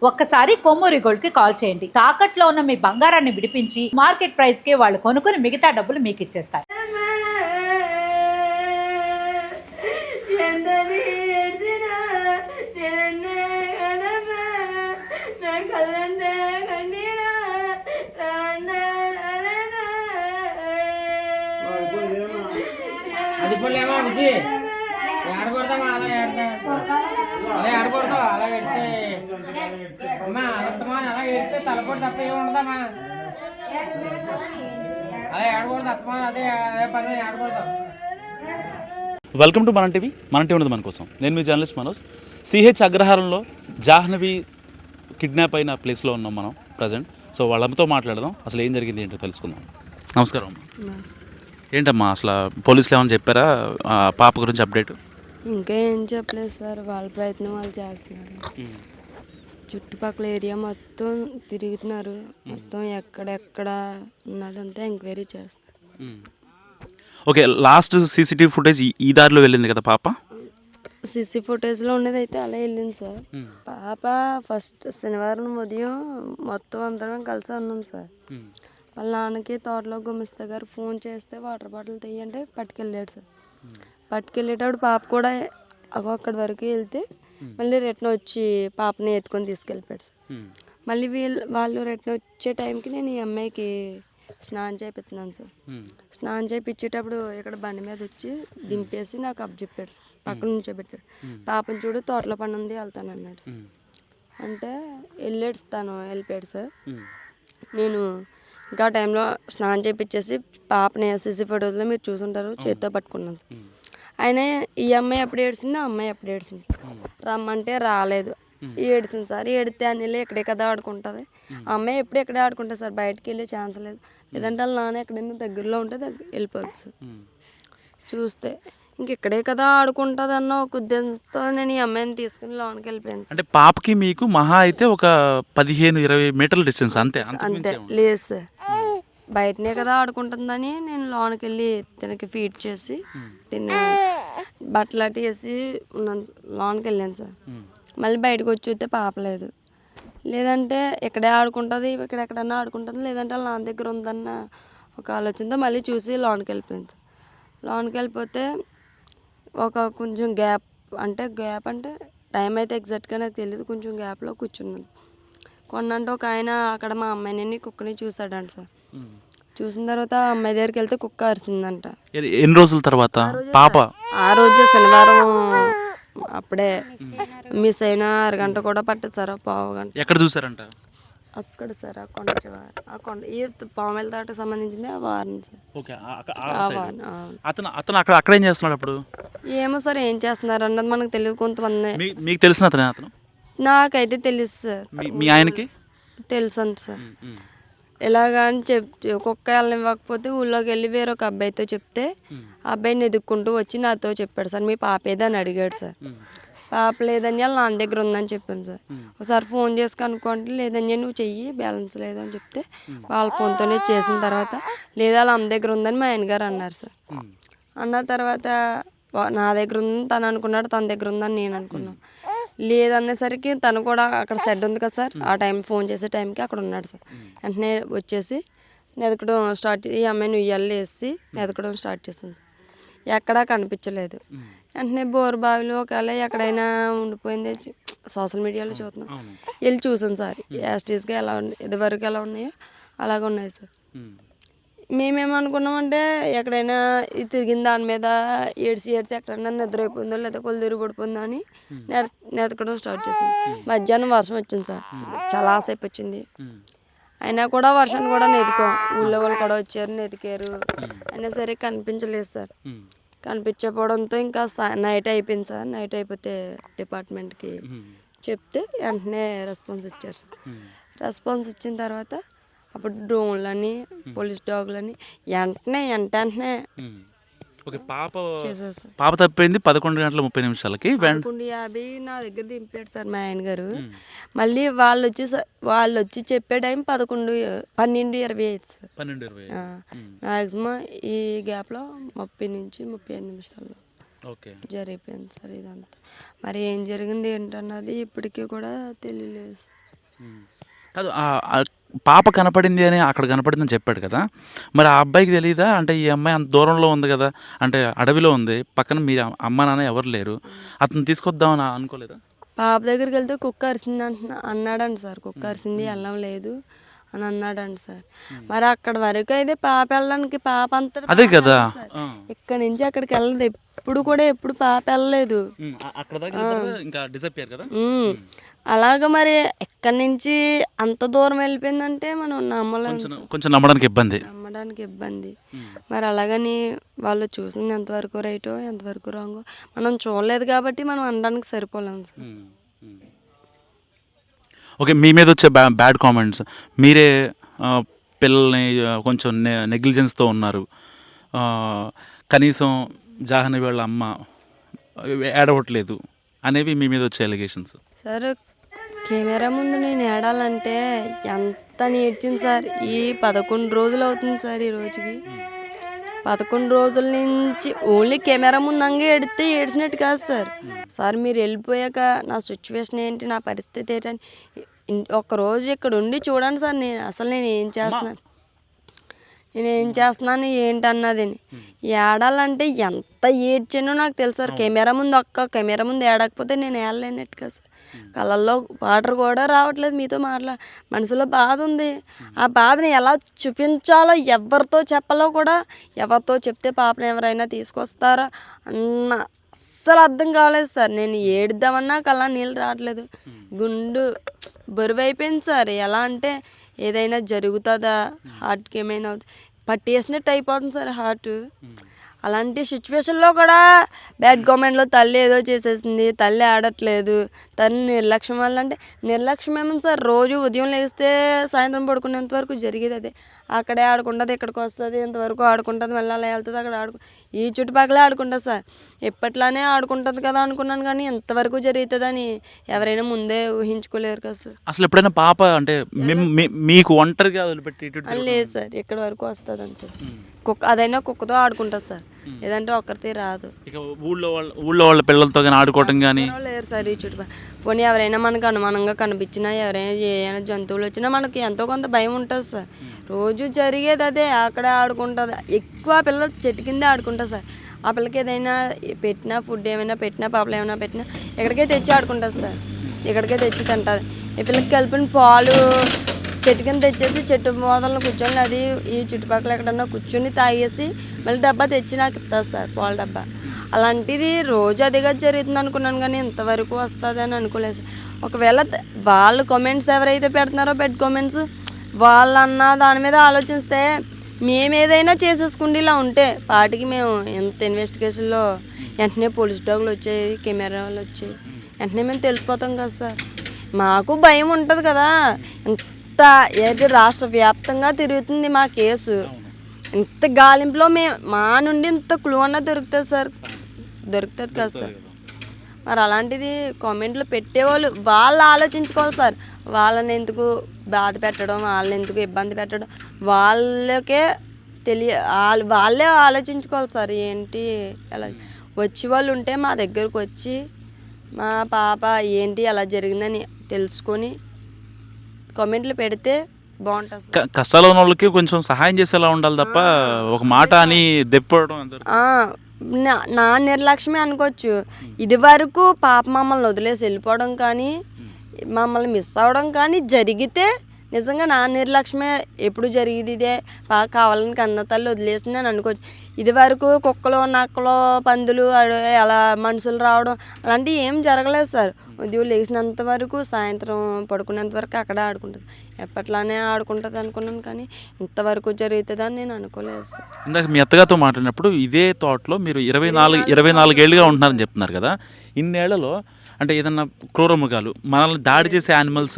ఒక్కసారి కొమ్మూరి గోల్డ్ కి కాల్ చేయండి. తాకట్లో ఉన్న మీ బంగారాన్ని విడిపించి మార్కెట్ ప్రైస్ కి వాళ్ళు కొనుక్కుని మిగతా డబ్బులు మీకు ఇచ్చేస్తారు. అది పుల్లేమో బుజ్జి ఆడకూడదామా అలా అలా ఆడకూడదు అలా ఎడితే అమ్మా అలత్తమా అలా ఎడితే తలపొడి తప్ప ఏమి ఉండదమ్మా అలా ఆడకూడదు అత్తమా అదే అదే పని ఆడకూడదు. వెల్కమ్ టు మన టీవీ ఉన్నది మన కోసం. నేను మీ జర్నలిస్ట్ మనోజ్. సిహెచ్ అగ్రహారంలో జాహ్నవి కిడ్నాప్ అయిన ప్లేస్లో ఉన్నాం మనం ప్రజెంట్. సో వాళ్ళతో మాట్లాడదాం, అసలు ఏం జరిగింది ఏంటో తెలుసుకుందాం. నమస్కారం అమ్మా. ఏంటమ్మా అసలు పోలీసులు ఏమైనా చెప్పారా పాప గురించి అప్డేట్? ఇంకా ఏం చెప్పలేదు సార్, వాళ్ళ ప్రయత్నం వాళ్ళు చేస్తున్నారు. చుట్టుపక్కల ఏరియా మొత్తం తిరుగుతున్నారు, మొత్తం ఎక్కడెక్కడ ఉన్నదంతా ఎంక్వైరీ చేస్తున్నారు. ఓకే, లాస్ట్ సీసీటీవీ ఫుటేజ్ ఈ దారిలో వెళ్ళింది కదా పాప? సీసీ ఫుటేజ్లో ఉన్నది అయితే అలా వెళ్ళింది సార్. పాప ఫస్ట్ శనివారం ఉదయం మొత్తం అందరం కలిసి ఉన్నాం సార్. వాళ్ళ నాన్నకి తోటలో గుమిస్తా గారు ఫోన్ చేస్తే వాటర్ బాటిల్ తీయంటే పట్టుకెళ్ళాడు సార్. పట్టుకెళ్ళేటప్పుడు పాప కూడా అక్కడి వరకు వెళ్తే మళ్ళీ రిటర్న్ వచ్చి పాపని ఎత్తుకొని తీసుకెళ్ళిపోయాడు సార్. మళ్ళీ వాళ్ళు రిటర్న్ వచ్చే టైంకి నేను ఈ అమ్మాయికి స్నానం చేపిస్తున్నాను సార్. స్నానం చేయించేటప్పుడు ఇక్కడ బండి మీద వచ్చి దింపేసి నాకు అప్పచెప్పాడు సార్. పక్కన నుంచోబెట్టాడు. పాపను చూడు తోటలో పని ఉంది వెళ్తాను అన్నాడు. అంటే వెళ్ళిపోయాడు సార్. నేను ఇంకా టైంలో స్నానం చేయించేసి పాపని సీసీ ఫోటోలో మీరు చూసుంటారు చేతితో పట్టుకున్నాను సార్. ఆయన ఈ అమ్మాయి ఎప్పుడు ఏడ్చింది, ఆ అమ్మాయి ఎప్పుడు ఏడ్చింది సార్. రమ్మంటే రాలేదు, ఏడ్చింది సార్. ఏడితే అని వెళ్ళి ఎక్కడే కదా ఆడుకుంటుంది. ఆ అమ్మాయి ఎప్పుడు ఎక్కడే ఆడుకుంటుంది సార్, బయటకు వెళ్ళే ఛాన్స్ లేదు. లేదంటే వాళ్ళ నాన్న ఎక్కడైనా దగ్గరలో ఉంటే వెళ్ళిపోతుంది సార్. చూస్తే ఇంకెక్కడే కదా ఆడుకుంటుంది అన్న ఒక ఉద్దేశంతో నేను ఈ అమ్మాయిని తీసుకుని లోనికి వెళ్ళిపోయాను. అంటే పాపకి మీకు మహా అయితే ఒక 15-20 మీటర్ల డిస్టెన్స్ అంతే? అంతే లేదు సార్, బయటనే కదా ఆడుకుంటుందని నేను లోనికి వెళ్ళి తినకి ఫీడ్ చేసి తిన్న బట్టలు అట్టి వేసి లోనికి వెళ్ళాను సార్. మళ్ళీ బయటకు వచ్చి చూస్తే పాప లేదు. లేదంటే ఎక్కడే ఆడుకుంటుంది, ఎక్కడెక్కడన్నా ఆడుకుంటుంది, లేదంటే వాళ్ళ నాన్న దగ్గర ఉందన్న ఒక ఆలోచనతో మళ్ళీ చూసి లోనికి వెళ్ళిపోయాను సార్. లోనికి వెళ్ళిపోతే ఒక కొంచెం గ్యాప్ అంటే టైం అయితే ఎగ్జాక్ట్గా నాకు తెలియదు, కొంచెం గ్యాప్లో కూర్చున్నాను. కొన్నంటే ఒక ఆయన అక్కడ మా అమ్మాయిని కుక్కని చూసాడంట సార్. చూసిన తర్వాత ఆ అమ్మాయి దగ్గరికి వెళ్తే కుక్క అరిసిందంట. ఎన్ని రోజుల తర్వాత పాప? ఆ రోజే శనివారం అప్పుడే మిస్ అయిన అరగంట కూడా పట్టదు సార్, పావు గంట. ఎక్కడ చూసారంట? అక్కడ సార్ ఆ కొండ చివరి, ఆ కొండ ఈ పావుమెల దాటకు సంబంధించింది ఆ వారం సార్. అతను అక్కడ ఏం చేస్తున్నాడు అప్పుడు? ఏమో సార్ ఏం చేస్తున్నారు అన్నది మనకు తెలియదు. కొంతమంది మీకు తెలిసిన అతను? నాకైతే తెలుసు సార్. మీ ఆయనకి తెలుసు అంత సార్. ఎలాగని కుక్క వెళ్ళనివ్వకపోతే ఊళ్ళోకి వెళ్ళి వేరొక అబ్బాయితో చెప్తే ఆ అబ్బాయిని ఎదుక్కుంటూ వచ్చి నాతో చెప్పాడు సార్, మీ పాప ఏదని అడిగాడు సార్. పాప లేదని వాళ్ళ నాన్న దగ్గర ఉందని చెప్పాను సార్. ఒకసారి ఫోన్ చేసి కనుక్కోండి, లేదని నువ్వు చెయ్యి బ్యాలెన్స్ లేదని చెప్తే వాళ్ళ ఫోన్తోనే చేసిన తర్వాత లేదా వాళ్ళ అమ్మ దగ్గర ఉందని మా ఆయనగారు అన్నారు సార్. అన్న తర్వాత నా దగ్గర ఉందని తను అనుకున్నాడు, తన దగ్గర ఉందని నేను అనుకున్నాను. లేదనేసరికి తను కూడా అక్కడ షెడ్ ఉంది కదా సార్, ఆ టైం ఫోన్ చేసే టైంకి అక్కడ ఉన్నాడు సార్. వెంటనే వచ్చేసి నెదకడం స్టార్ట్, ఈ అమ్మాయిని ఉయ్యాలు వేసి నెదకడం స్టార్ట్ చేసింది సార్. ఎక్కడా కనిపించలేదు. వెంటనే బోరుబావిలో ఒకవేళ ఎక్కడైనా ఉండిపోయింది సోషల్ మీడియాలో చూస్తున్నాం, వెళ్ళి చూసాను సార్. యాస్టీస్గా ఎలా ఉన్నాయి, ఇదివరకు ఎలా ఉన్నాయో అలాగ ఉన్నాయి సార్. మేమేమనుకున్నామంటే ఎక్కడైనా తిరిగిన దాని మీద ఏడ్చి ఎక్కడైనా నిద్రైపోయిందో లేదా కొలు తిరిగి పడిపోయిందో అని నెతకడం స్టార్ట్ చేసింది. మధ్యాహ్నం వర్షం వచ్చింది సార్, చాలాసేపు వచ్చింది. అయినా కూడా వర్షాన్ని కూడా నెతుకాం, ఊళ్ళో వాళ్ళు కూడా వచ్చారు నెతికారు. అయినా సరే కనిపించలేదు సార్. కనిపించకపోవడంతో ఇంకా నైట్ అయిపోయింది సార్. నైట్ అయిపోతే డిపార్ట్మెంట్కి చెప్తే వెంటనే రెస్పాన్స్ ఇచ్చారు సార్. రెస్పాన్స్ ఇచ్చిన తర్వాత అప్పుడు డ్రోన్లని పోలీస్ డాగ్లని వెంటనే ఓకే. పాప తప్పింది 11:30 11:50 నా దగ్గర దింపాడు సార్ మా ఆయన గారు. మళ్ళీ వాళ్ళు వచ్చి చెప్పే టైం 12:20 సార్. 12:20 మ్యాక్సిమం ఈ గ్యాప్లో 30 నుంచి 35 నిమిషాల్లో జరిగిపోయింది సార్ ఇదంతా. మరి ఏం జరిగింది ఏంటన్నది ఇప్పటికీ కూడా తెలియలేదు. కాదు ఆ పాప కనపడింది అని అక్కడ కనపడిందని చెప్పాడు కదా, మరి ఆ అబ్బాయికి తెలియదా? అంటే ఈ అమ్మాయి అంత దూరంలో ఉంది కదా, అంటే అడవిలో ఉంది, పక్కన మీ అమ్మ నాన్న ఎవరు లేరు, అతను తీసుకొద్దామని అనుకోలేదా? పాప దగ్గరికి వెళ్తే కుక్క అరిసింది అన్నాడండి సార్. కుక్క అరిసింది వెళ్ళం లేదు అని అన్నాడండి సార్. మరి అక్కడ వరకు అయితే పాప వెళ్ళడానికి పాప అంతటా అదే కదా. ఇక్కడ నుంచి అక్కడికి వెళ్ళదు ఎప్పుడు కూడా, ఎప్పుడు పాప వెళ్ళలేదు. అక్కడ దాకా ఇంకా డిసప్పియర్ కదా. అలాగ మరి ఎక్కడి నుంచి అంత దూరం వెళ్ళిపోయిందంటే మనం నమ్మలేము, కొంచెం నమ్మడానికి ఇబ్బంది. మరి అలాగని వాళ్ళు చూసింది ఎంతవరకు రైటో ఎంతవరకు రాంగో మనం చూడలేదు కాబట్టి మనం అనడానికి సరిపోలేము సార్. ఓకే, మీ మీద వచ్చే బ్యాడ్ కామెంట్స్, మీరే పిల్లల్ని కొంచెం నెగ్లిజెన్స్తో ఉన్నారు, కనీసం జాహ్నవి వాళ్ళ అమ్మ ఏడవట్లేదు అనేవి మీ మీద వచ్చే ఎలిగేషన్స్. సార్ కెమెరా ముందు నేను ఏడాలంటే ఎంత నేర్చింది సార్. ఈ 11 రోజులు అవుతుంది సార్. ఈ రోజుకి 11 రోజుల నుంచి ఓన్లీ కెమెరా ముందంగా ఏడితే ఏడ్చినట్టు కాదు సార్. సార్ మీరు వెళ్ళిపోయాక నా సిచ్యువేషన్ ఏంటి, నా పరిస్థితి ఏంటని ఒక్కరోజు ఇక్కడ ఉండి చూడండి సార్. నేను ఏం చేస్తున్నాను ఏంటన్నది ఏడాలంటే ఎంత ఏడ్చానో నాకు తెలుసు సార్. కెమెరా ముందు ఏడకపోతే నేను ఏడలేనట్టు కదా సార్. కళ్ళల్లో వాటర్ కూడా రావట్లేదు. మీతో మనసులో బాధ ఉంది. ఆ బాధని ఎలా చూపించాలో ఎవరితో చెప్పాలో కూడా, ఎవరితో చెప్తే పాపను ఎవరైనా తీసుకొస్తారా అన్న అస్సలు అర్థం కావలేదు సార్. నేను ఏడుద్దామన్నా కళ్ళ నీళ్ళు రావట్లేదు. గుండు బరువు అయిపోయింది సార్. ఎలా అంటే ఏదైనా జరుగుతుందా, హార్ట్కి ఏమైనా పట్టేసినట్టు అయిపోతుంది సార్ హార్ట్. అలాంటి సిచ్యువేషన్లో కూడా బ్యాడ్ కామెంట్లో తల్లి ఏదో చేసేసింది, తల్లి ఆడట్లేదు, తల్లి నిర్లక్ష్యం వల్ల. అంటే నిర్లక్ష్యం ఏమో సార్, రోజు ఉదయం లేస్తే సాయంత్రం పడుకునేంత వరకు జరిగేది అదే. అక్కడే ఆడుకుంటుంది, ఇక్కడికి వస్తుంది, ఇంతవరకు ఆడుకుంటుంది, మళ్ళీ అలా వెళ్తుంది, అక్కడ ఈ చుట్టుపక్కలే ఆడుకుంటుంది సార్. ఎప్పట్లానే ఆడుకుంటుంది కదా అనుకున్నాను, కానీ ఎంతవరకు జరుగుతుందని ఎవరైనా ముందే ఊహించుకోలేరు కదా సార్. అసలు ఎప్పుడైనా పాప అంటే మీకు ఒంటరిగా వదిలిపెట్టి లేదు సార్, ఇక్కడ వరకు వస్తుంది అంతే సార్. అదైనా కుక్కతో ఆడుకుంటుంది సార్, లేదంటే ఒక్కరితే రాదు. ఇక ఊళ్ళో వాళ్ళ పిల్లలతో కానీ ఆడుకోవటం కానీ లేరు సార్ ఈ చుట్టుపక్కల. పోనీ ఎవరైనా మనకు అనుమానంగా కనిపించినా, ఎవరైనా ఏమైనా జంతువులు వచ్చినా మనకి ఎంతో కొంత భయం ఉంటుంది సార్. రోజు జరిగేది అదే, అక్కడే ఆడుకుంటుంది. ఎక్కువ పిల్లలు చెట్టు కిందే ఆడుకుంటుంది సార్. ఆ పిల్లకి ఏదైనా పెట్టినా, ఫుడ్ ఏమైనా పెట్టినా, పాపలు ఏమైనా పెట్టినా ఇక్కడికే తెచ్చి ఆడుకుంటుంది సార్. ఇక్కడికే తెచ్చి తింటుంది. ఈ పిల్లకి కలిపిన పాలు చెట్టు కింద తెచ్చేసి చెట్టు మోదలను కూర్చొని అది ఈ చుట్టుపక్కల ఎక్కడన్నా కూర్చొని తాగేసి మళ్ళీ డబ్బా తెచ్చి నాకు ఇస్తుంది సార్, పాల డబ్బా. అలాంటిది రోజు అదిగా జరుగుతుంది అనుకున్నాను, కానీ ఇంతవరకు వస్తుంది అని అనుకోలేదు సార్. ఒకవేళ వాళ్ళు కామెంట్స్ ఎవరైతే పెడుతున్నారో బెడ్ కామెంట్స్, వాళ్ళన్న దాని మీద ఆలోచిస్తే మేము ఏదైనా చేసేసుకుంటే ఇలా ఉంటే పాటికి మేము ఎంత ఇన్వెస్టిగేషన్లో వెంటనే పోలీస్ డాగులు వచ్చాయి, కెమెరాలు వచ్చాయి, వెంటనే మేము తెలిసిపోతాం కదా సార్. మాకు భయం ఉంటుంది కదా. ఏది రాష్ట్ర వ్యాప్తంగా తిరుగుతుంది మా కేసు. ఇంత గాలింపులో మా నుండి ఇంత క్లూ అన్న దొరుకుతుంది సార్, దొరుకుతుంది కదా సార్. మరి అలాంటిది కామెంట్లు పెట్టేవాళ్ళు వాళ్ళు ఆలోచించుకోవాలి సార్. వాళ్ళని ఎందుకు బాధ పెట్టడం, వాళ్ళని ఎందుకు ఇబ్బంది పెట్టడం, వాళ్ళకే వాళ్ళే ఆలోచించుకోవాలి సార్. ఏంటి ఎలా వచ్చి వాళ్ళు ఉంటే మా దగ్గరకు వచ్చి మా పాప ఏంటి అలా జరిగిందని తెలుసుకొని కామెంట్లు పెడితే బాగుంటుంది. కష్టాలు ఉన్న వాళ్ళకి కొంచెం సహాయం చేసేలా ఉండాలి తప్ప ఒక మాట అని దెప్పడం నా నిర్లక్ష్యమే అనుకోవచ్చు. ఇది వరకు పాప మమ్మల్ని వదిలేసి వెళ్ళిపోవడం కానీ, మమ్మల్ని మిస్ అవ్వడం కానీ జరిగితే నిజంగా నా నిర్లక్ష్యమే. ఎప్పుడు జరిగింది ఇదే, బాగా కావాలని కన్న తల్లి వదిలేసింది అని అనుకోవచ్చు. ఇది వరకు కుక్కలు, నక్కలు, పందులు, అలా మనుషులు రావడం అలాంటివి ఏం జరగలేదు సార్. ఉదయం లేచినంత వరకు సాయంత్రం పడుకునేంత వరకు అక్కడే ఆడుకుంటుంది. ఎప్పట్లానే ఆడుకుంటుంది అనుకున్నాను, కానీ ఇంతవరకు జరుగుతుందని నేను అనుకోలేదు సార్. ఇందాక మీ అత్తగారితో మాట్లాడినప్పుడు ఇదే తోటలో మీరు 24 ఏళ్ళుగా ఉంటున్నారని చెప్తున్నారు కదా. ఇన్నేళ్లలో అంటే ఏదన్నా క్రూరమృగాలు, మనల్ని దాడి చేసే యానిమల్స్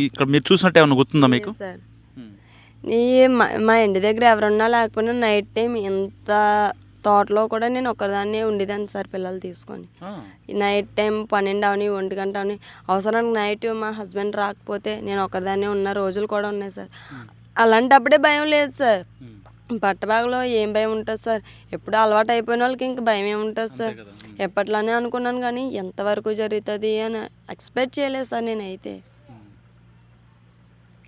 ఇక్కడ మీరు చూసినట్టు ఏమన్నా గుర్తుందా మీకు? సార్ మా ఇంటి దగ్గర ఎవరున్నా లేకపోయినా నైట్ టైం ఎంత తోటలో కూడా నేను ఒక్కదాన్నే ఉండేదాన్ని సార్, పిల్లలు తీసుకొని. నైట్ టైం 12 అవని 1 గంట అవని అవసరానికి నైట్ మా హస్బెండ్ రాకపోతే నేను ఒక్కదాన్నే ఉన్న రోజులు కూడా ఉన్నాయి సార్. అలాంటప్పుడే భయం లేదు సార్. పట్టబాగలో ఏం భయం ఉంటుంది సార్. ఎప్పుడు అలవాటు అయిపోయిన వాళ్ళకి ఇంక భయం ఏముంటుంది సార్. ఎప్పట్లానే అనుకున్నాను, కానీ ఎంతవరకు జరుగుతుంది అని ఎక్స్పెక్ట్ చేయలేదు సార్ నేనైతే.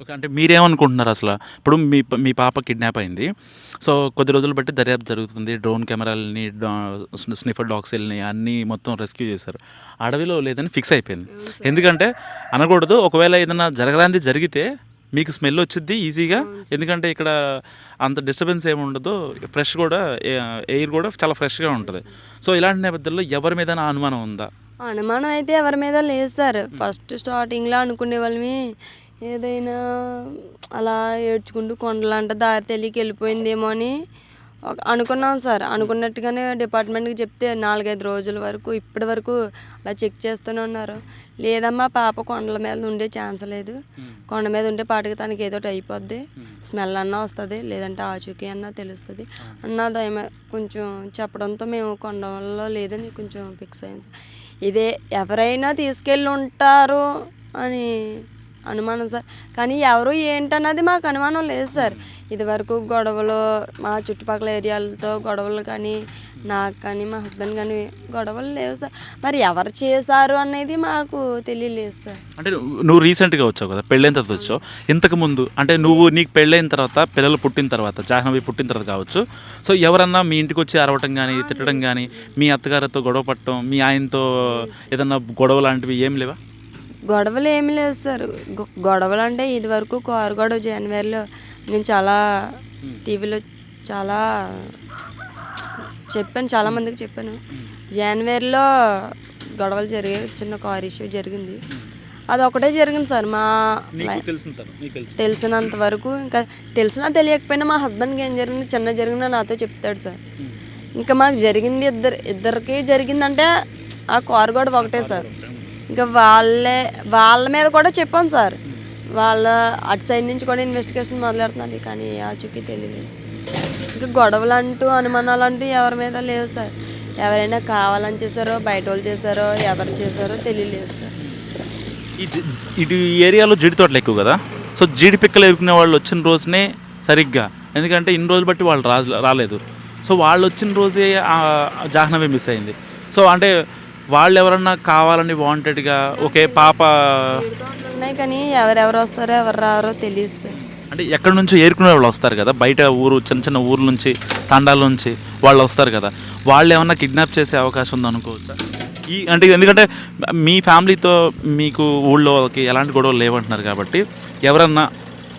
ఓకే, అంటే మీరేమనుకుంటున్నారు అసలు? ఇప్పుడు మీ పాప కిడ్నాప్ అయింది, సో కొద్ది రోజులు బట్టి దర్యాప్తు జరుగుతుంది, డ్రోన్ కెమెరాలని స్నిఫర్ డాగ్స్ని అన్నీ మొత్తం రెస్క్యూ చేశారు, అడవిలో లేదని ఫిక్స్ అయిపోయింది. ఎందుకంటే అనకూడదు, ఒకవేళ ఏదైనా జరగరాంది జరిగితే మీకు స్మెల్ వచ్చింది ఈజీగా, ఎందుకంటే ఇక్కడ అంత డిస్టర్బెన్స్ ఏమి ఉండదు, ఫ్రెష్ కూడా ఎయిర్ కూడా చాలా ఫ్రెష్గా ఉంటుంది. సో ఇలాంటి నేపథ్యంలో ఎవరి మీద అనుమానం ఉందా? అనుమానం అయితే ఎవరి మీద లేదు సార్. ఫస్ట్ స్టార్టింగ్లో అనుకునే వాళ్ళమి ఏదైనా అలా ఏడ్చుకుంటూ కొండలంట దారి తెలియక వెళ్ళిపోయిందేమో అని అనుకున్నాం సార్. అనుకున్నట్టుగానే డిపార్ట్మెంట్కి చెప్తే 4-5 రోజుల వరకు ఇప్పటి వరకు అలా చెక్ చేస్తూనే ఉన్నారు. లేదమ్మా పాప కొండల మీద ఉండే ఛాన్స్ లేదు, కొండ మీద ఉండే పాటికి తనకి ఏదో అయిపోద్ది, స్మెల్ అన్నా వస్తుంది, లేదంటే ఆచూకీ అన్నా తెలుస్తుంది అన్నది కొంచెం చెప్పడంతో మేము కొండలో లేదని కొంచెం ఫిక్స్ అయ్యాం సార్. ఇదే ఎవరైనా తీసుకెళ్ళి ఉంటారు అని అనుమానం సార్, కానీ ఎవరు ఏంటన్నది మాకు అనుమానం లేదు సార్. ఇదివరకు గొడవలు మా చుట్టుపక్కల ఏరియాలతో గొడవలు కానీ నాకు కానీ మా హస్బెండ్ కానీ గొడవలు లేవు సార్. మరి ఎవరు చేశారు అనేది మాకు తెలియలేదు సార్. అంటే నువ్వు రీసెంట్గా వచ్చావు కదా, పెళ్ళైన తర్వాత వచ్చావు, ఇంతకుముందు అంటే నీకు పెళ్ళైన తర్వాత పిల్లలు పుట్టిన తర్వాత జాహ్నవి పుట్టిన తర్వాత కావచ్చు, సో ఎవరన్నా మీ ఇంటికి వచ్చి అరవటం కానీ తిట్టడం కానీ మీ అత్తగారితో గొడవ పట్టడం మీ ఆయనతో ఏదన్నా గొడవ లాంటివి ఏం లేవా? గొడవలు ఏమి లేదు సార్. గొడవలు అంటే ఇది వరకు కారు గొడవ జనవరిలో నేను చాలా టీవీలో చాలా చెప్పాను, చాలామందికి చెప్పాను. జనవరిలో గొడవలు జరిగాయి, చిన్న కార్ ఇష్యూ జరిగింది, అది ఒకటే జరిగింది సార్. మా తెలిసినంత వరకు, ఇంకా తెలిసినా తెలియకపోయినా మా హస్బెండ్కి ఏం జరిగింది చిన్న జరిగిందో నాతో చెప్తాడు సార్. ఇంకా మాకు జరిగింది ఇద్దరికి జరిగిందంటే ఆ కారు గొడవ ఒకటే సార్. ఇంకా వాళ్ళ మీద కూడా చెప్పాను సార్. వాళ్ళ అటు సైడ్ నుంచి కూడా ఇన్వెస్టిగేషన్ మొదలెడుతున్నారు, కానీ ఆచూకీ తెలియలేదు. ఇంకా గొడవలు అంటూ అనుమానాలు అంటూ ఎవరి మీద లేవు సార్. ఎవరైనా కావాలని చేశారో బయట వాళ్ళు చేశారో ఎవరు చేశారో తెలియలేదు సార్. ఇటు ఏరియాలో జీడి తోటలు ఎక్కువ కదా, సో జీడి పిక్కలు ఎరుకునే వాళ్ళు వచ్చిన రోజునే సరిగ్గా, ఎందుకంటే ఇన్ని రోజులు బట్టి వాళ్ళు రాలేదు, సో వాళ్ళు వచ్చిన రోజే జాహ్నవి మిస్ అయింది. సో అంటే వాళ్ళు ఎవరన్నా కావాలని వాంటెడ్గా ఒకే పాప ఉన్నాయి, కానీ ఎవరెవరు వస్తారో ఎవరు రారో తెలియదు సార్. అంటే ఎక్కడి నుంచో ఏరుకునే వాళ్ళు వస్తారు కదా, బయట చిన్న చిన్న ఊర్ల నుంచి తండాల నుంచి వాళ్ళు వస్తారు కదా, వాళ్ళు ఏమన్నా కిడ్నాప్ చేసే అవకాశం ఉంది అనుకోవచ్చా? అంటే ఎందుకంటే మీ ఫ్యామిలీతో మీకు ఊళ్ళోకి ఎలాంటి గొడవలు లేవంటున్నారు కాబట్టి ఎవరన్నా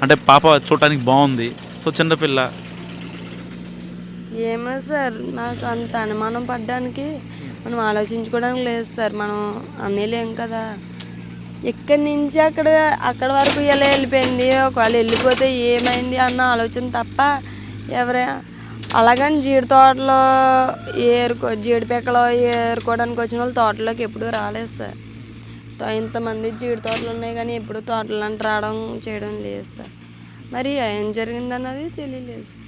అంటే పాప చూడటానికి బాగుంది, సో చిన్నపిల్ల ఏమో సార్, నాకు అంత అనుమానం పడ్డానికి మనం ఆలోచించుకోవడానికి లేదు సార్. మనం అనేలేం కదా, ఇక్కడి నుంచి అక్కడ వరకు ఎలా వెళ్ళిపోయింది, ఒకవేళ వెళ్ళిపోతే ఏమైంది అన్న ఆలోచన తప్ప అలాగని జీడి తోటలో జీడి పిక్కలో ఏరుకోవడానికి వచ్చిన వాళ్ళు తోటలోకి ఎప్పుడూ రాలేదు సార్. ఇంతమంది జీడి తోటలు ఉన్నాయి కానీ ఎప్పుడు తోటలంటే రావడం చేయడం లేదు సార్. మరి ఏం జరిగిందన్నది తెలియలేదు సార్.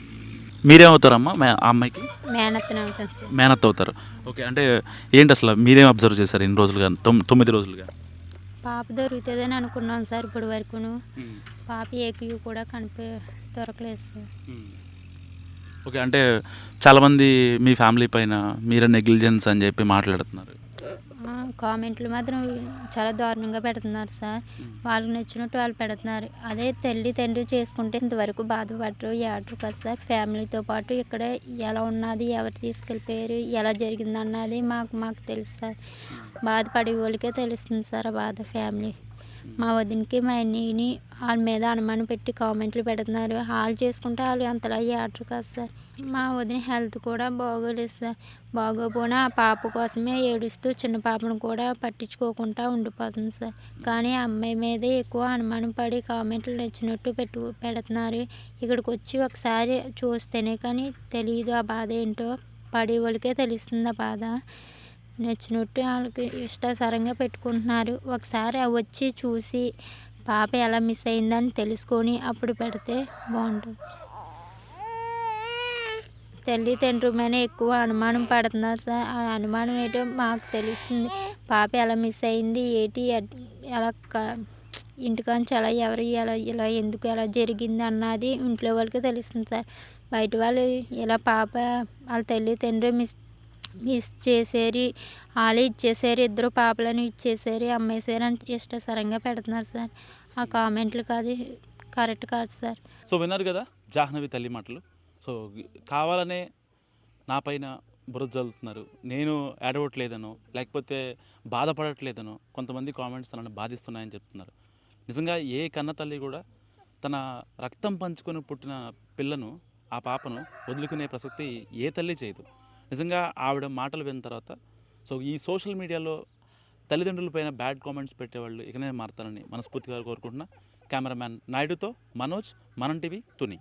మీరేమవుతారమ్మా ఆ అమ్మాయికి? మేనత్ అవుతారు. ఓకే, అంటే ఏంటి అసలు మీరేం అబ్జర్వ్ చేశారు ఇన్ని రోజులుగా 9 రోజులుగా? పాప దొరుకుతుందని అనుకున్నాం సార్ ఇప్పటి వరకును. పాప ఏక్యూ కూడా దొరకలేదు సార్. ఓకే, అంటే చాలామంది మీ ఫ్యామిలీ పైన మీరే నెగ్లిజెన్స్ అని చెప్పి మాట్లాడుతున్నారు. కామెంట్లు మాత్రం చాలా దారుణంగా పెడుతున్నారు సార్. వాళ్ళకి నచ్చినట్టు వాళ్ళు పెడుతున్నారు. అదే తల్లి తండ్రి చేసుకుంటే ఇంతవరకు బాధపడరు ఏడరు కదా సార్. ఫ్యామిలీతో పాటు ఇక్కడ ఎలా ఉన్నది, ఎవరు తీసుకెళ్ళిపోయారు, ఎలా జరిగింది అన్నది మాకు తెలుసు సార్. బాధపడే వాళ్ళకే తెలుస్తుంది సార్ ఆ బాధ. ఫ్యామిలీ మా వదినకి మా అన్నయ్యని వాళ్ళ మీద అనుమానం పెట్టి కామెంట్లు పెడుతున్నారు. వాళ్ళు చేసుకుంటే వాళ్ళు అంతలా ఏడరు కదా సార్. మా వదిన హెల్త్ కూడా బాగోలేదు సార్. బాగోపోయినా ఆ పాప కోసమే ఏడుస్తూ చిన్న పాపను కూడా పట్టించుకోకుండా ఉండిపోతుంది సార్. కానీ ఆ అమ్మాయి మీదే ఎక్కువ అనుమానం పడి కామెంట్లు నచ్చినట్టు పెడుతున్నారు. ఇక్కడికి వచ్చి ఒకసారి చూస్తేనే కానీ తెలియదు ఆ బాధ ఏంటో. పడే వాళ్ళకే తెలుస్తుంది ఆ బాధ. నచ్చినట్టు వాళ్ళకి ఇష్టాసారంగా పెట్టుకుంటున్నారు. ఒకసారి వచ్చి చూసి పాప ఎలా మిస్ అయిందని తెలుసుకొని అప్పుడు పెడితే బాగుంటుంది. తల్లి తండ్రి మీద ఎక్కువ అనుమానం పడుతున్నారు సార్. ఆ అనుమానం ఏంటో మాకు తెలుస్తుంది. పాప ఎలా మిస్ అయింది ఏంటి, ఎలా ఇంటికాంచి ఎలా ఎవరు ఇలా ఎందుకు ఎలా జరిగింది అన్నది ఇంట్లో వాళ్ళకి తెలుస్తుంది సార్. బయట వాళ్ళు ఇలా పాప వాళ్ళ తల్లి తండ్రి మిస్ చేసేరి, వాళ్ళే ఇచ్చేసారు, ఇద్దరు పాపలను ఇచ్చేసారు, అమ్మేసారు అని ఇష్టాసరంగా పెడుతున్నారు సార్. ఆ కామెంట్లు కరెక్ట్ కాదు సార్. సో విన్నారు కదా జాహ్నవి తల్లి మాటలు. సో కావాలనే నా పైన బురద జల్లుతున్నారు, నేను ఏడవట్లేదనో లేకపోతే బాధపడట్లేదనో కొంతమంది కామెంట్స్ తనను బాధిస్తున్నాయని చెప్తున్నారు. నిజంగా ఏ కన్న తల్లి కూడా తన రక్తం పంచుకొని పుట్టిన పిల్లను, ఆ పాపను వదులుకునే ప్రసక్తి ఏ తల్లి చేయదు. నిజంగా ఆవిడ మాటలు విన్న తర్వాత సో ఈ సోషల్ మీడియాలో తల్లిదండ్రులపైన బ్యాడ్ కామెంట్స్ పెట్టేవాళ్ళు ఇకనే మారుతారని మనస్ఫూర్తిగా కోరుకుంటున్నా. కెమెరామ్యాన్ నాయుడుతో మనోజ్, మనం టీవీ, తుని.